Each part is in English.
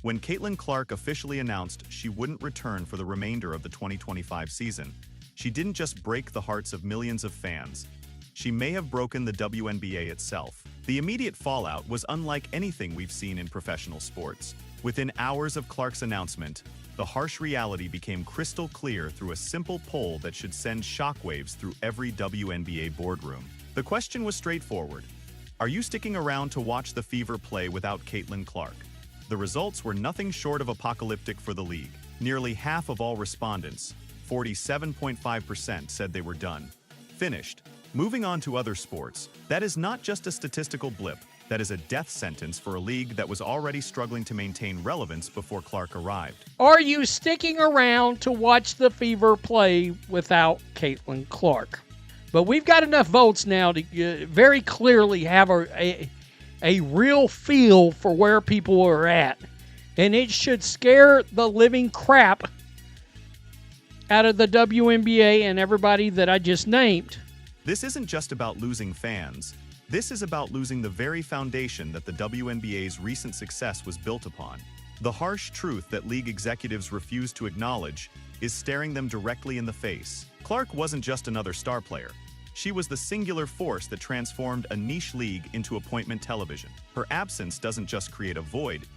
When Caitlin Clark officially announced she wouldn't return for the remainder of the 2025 season, she didn't just break the hearts of millions of fans. She may have broken the WNBA itself. The immediate fallout was unlike anything we've seen in professional sports. Within hours of Clark's announcement, the harsh reality became crystal clear through a simple poll that should send shockwaves through every WNBA boardroom. The question was straightforward. Are you sticking around to watch the Fever play without Caitlin Clark? The results were nothing short of apocalyptic for the league. Nearly half of all respondents, 47.5%, said they were done. Finished. Moving on to other sports, that is not just a statistical blip, that is a death sentence for a league that was already struggling to maintain relevance before Clark arrived. Are you sticking around to watch the Fever play without Caitlin Clark? But we've got enough votes now to very clearly have a real feel for where people are at. And it should scare the living crap out of the WNBA and everybody that I just named. This isn't just about losing fans. This is about losing the very foundation that the WNBA's recent success was built upon. The harsh truth that league executives refuse to acknowledge is staring them directly in the face. Clark wasn't just another star player. She was the singular force that transformed a niche league into appointment television. Her absence doesn't just create a void,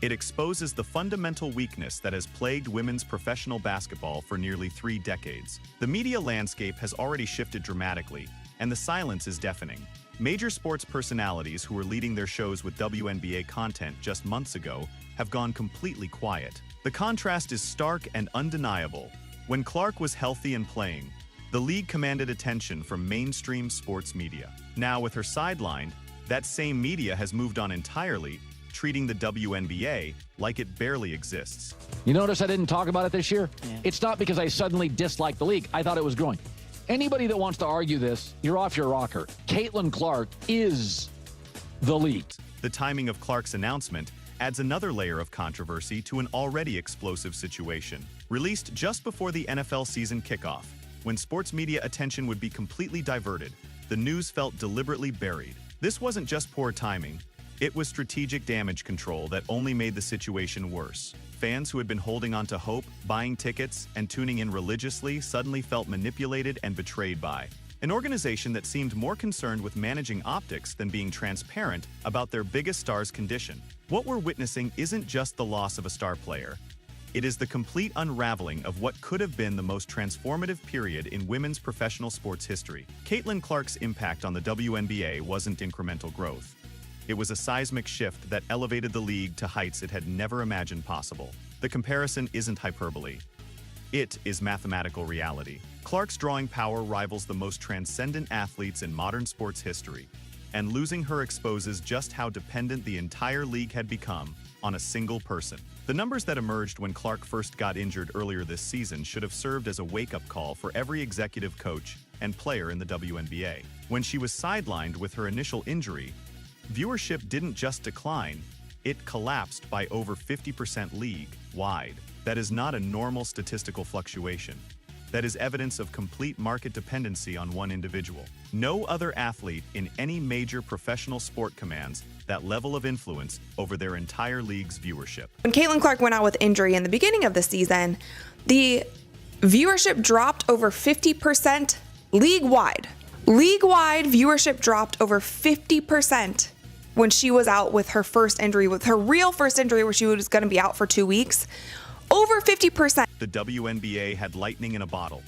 it exposes the fundamental weakness that has plagued women's professional basketball for nearly 3 decades. The media landscape has already shifted dramatically, and the silence is deafening. Major sports personalities who were leading their shows with WNBA content just months ago have gone completely quiet. The contrast is stark and undeniable. When Clark was healthy and playing, the league commanded attention from mainstream sports media. Now, with her sidelined, that same media has moved on entirely, treating the WNBA like it barely exists. You notice I didn't talk about it this year? Yeah. It's not because I suddenly disliked the league. I thought it was growing. Anybody that wants to argue this, you're off your rocker. Caitlin Clark is the league. The timing of Clark's announcement adds another layer of controversy to an already explosive situation. Released just before the NFL season kickoff, when sports media attention would be completely diverted, the news felt deliberately buried. This wasn't just poor timing. It was strategic damage control that only made the situation worse. Fans who had been holding on to hope, buying tickets, and tuning in religiously suddenly felt manipulated and betrayed by an organization that seemed more concerned with managing optics than being transparent about their biggest star's condition. What we're witnessing isn't just the loss of a star player. It is the complete unraveling of what could have been the most transformative period in women's professional sports history. Caitlin Clark's impact on the WNBA wasn't incremental growth. It was a seismic shift that elevated the league to heights it had never imagined possible. The comparison isn't hyperbole. It is mathematical reality. Clark's drawing power rivals the most transcendent athletes in modern sports history, and losing her exposes just how dependent the entire league had become on a single person. The numbers that emerged when Clark first got injured earlier this season should have served as a wake-up call for every executive coach and player in the WNBA. When she was sidelined with her initial injury, viewership didn't just decline, it collapsed by over 50% league-wide. That is not a normal statistical fluctuation. That is evidence of complete market dependency on one individual. No other athlete in any major professional sport commands that level of influence over their entire league's viewership. When Caitlin Clark went out with injury in the beginning of the season, the viewership dropped over 50% league-wide. League-wide viewership dropped over 50% when she was out with her first injury, with her real first injury where she was going to be out for 2 weeks. Over 50%. The WNBA had lightning in a bottle,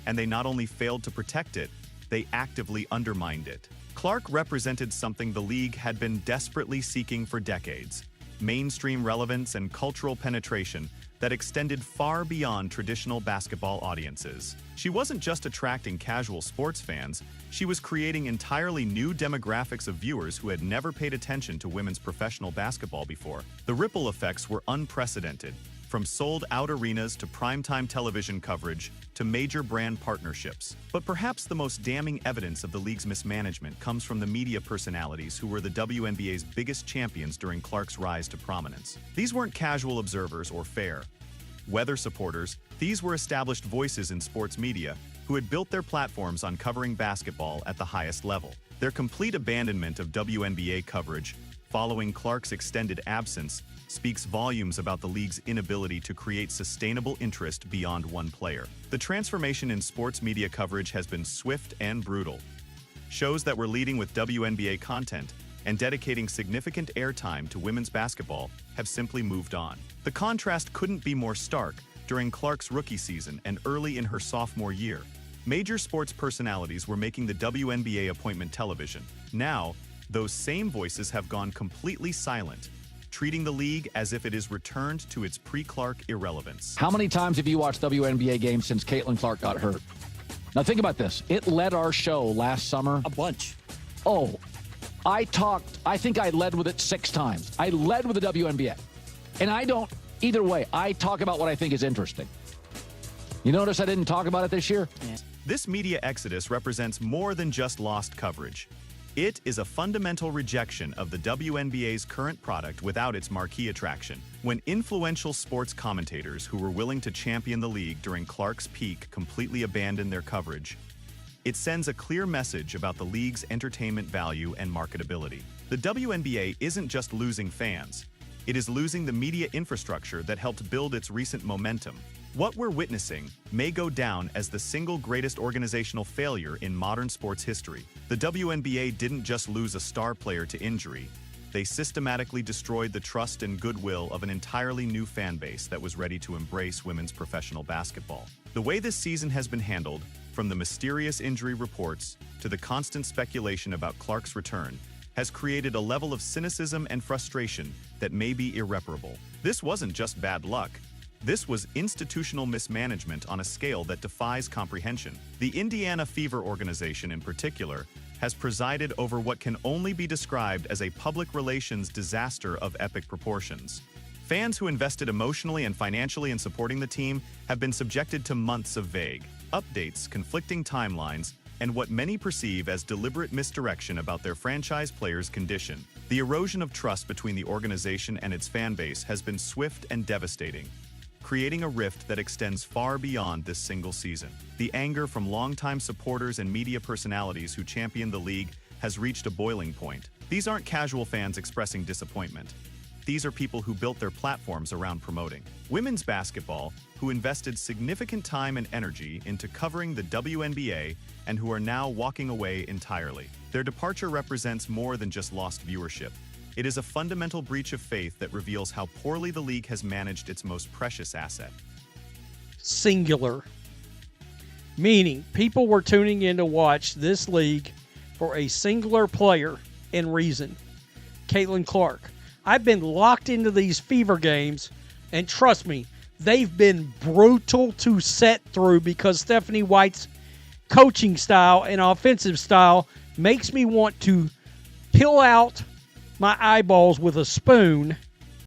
and they not only failed to protect it, they actively undermined it. Clark represented something the league had been desperately seeking for decades: mainstream relevance and cultural penetration that extended far beyond traditional basketball audiences. She wasn't just attracting casual sports fans, she was creating entirely new demographics of viewers who had never paid attention to women's professional basketball before. The ripple effects were unprecedented, from sold-out arenas to primetime television coverage to major brand partnerships. But perhaps the most damning evidence of the league's mismanagement comes from the media personalities who were the WNBA's biggest champions during Clark's rise to prominence. These weren't casual observers or fair weather supporters. These were established voices in sports media who had built their platforms on covering basketball at the highest level. Their complete abandonment of WNBA coverage following Clark's extended absence speaks volumes about the league's inability to create sustainable interest beyond one player. The transformation in sports media coverage has been swift and brutal. Shows that were leading with WNBA content and dedicating significant airtime to women's basketball have simply moved on. The contrast couldn't be more stark during Clark's rookie season and early in her sophomore year. Major sports personalities were making the WNBA appointment television. Now, those same voices have gone completely silent, treating the league as if it is returned to its pre-Clark irrelevance. How many times have you watched WNBA games since Caitlin Clark got hurt? Now think about this. It led our show last summer. A bunch. Oh, I think I led with it 6 times. I led with the WNBA. And either way, I talk about what I think is interesting. You notice I didn't talk about it this year? Yeah. This media exodus represents more than just lost coverage. It is a fundamental rejection of the WNBA's current product without its marquee attraction. When influential sports commentators who were willing to champion the league during Clark's peak completely abandon their coverage, it sends a clear message about the league's entertainment value and marketability. The WNBA isn't just losing fans, it is losing the media infrastructure that helped build its recent momentum. What we're witnessing may go down as the single greatest organizational failure in modern sports history. The WNBA didn't just lose a star player to injury, they systematically destroyed the trust and goodwill of an entirely new fan base that was ready to embrace women's professional basketball. The way this season has been handled, from the mysterious injury reports to the constant speculation about Clark's return, has created a level of cynicism and frustration that may be irreparable. This wasn't just bad luck. This was institutional mismanagement on a scale that defies comprehension. The Indiana Fever organization in particular has presided over what can only be described as a public relations disaster of epic proportions. Fans who invested emotionally and financially in supporting the team have been subjected to months of vague updates, conflicting timelines, and what many perceive as deliberate misdirection about their franchise players' condition. The erosion of trust between the organization and its fan base has been swift and devastating, creating a rift that extends far beyond this single season. The anger from longtime supporters and media personalities who champion the league has reached a boiling point. These aren't casual fans expressing disappointment. These are people who built their platforms around promoting women's basketball, who invested significant time and energy into covering the WNBA and who are now walking away entirely. Their departure represents more than just lost viewership. It is a fundamental breach of faith that reveals how poorly the league has managed its most precious asset. Singular. Meaning, people were tuning in to watch this league for a singular player and reason. Caitlin Clark. I've been locked into these Fever games, and trust me, they've been brutal to set through because Stephanie White's coaching style and offensive style makes me want to peel out my eyeballs with a spoon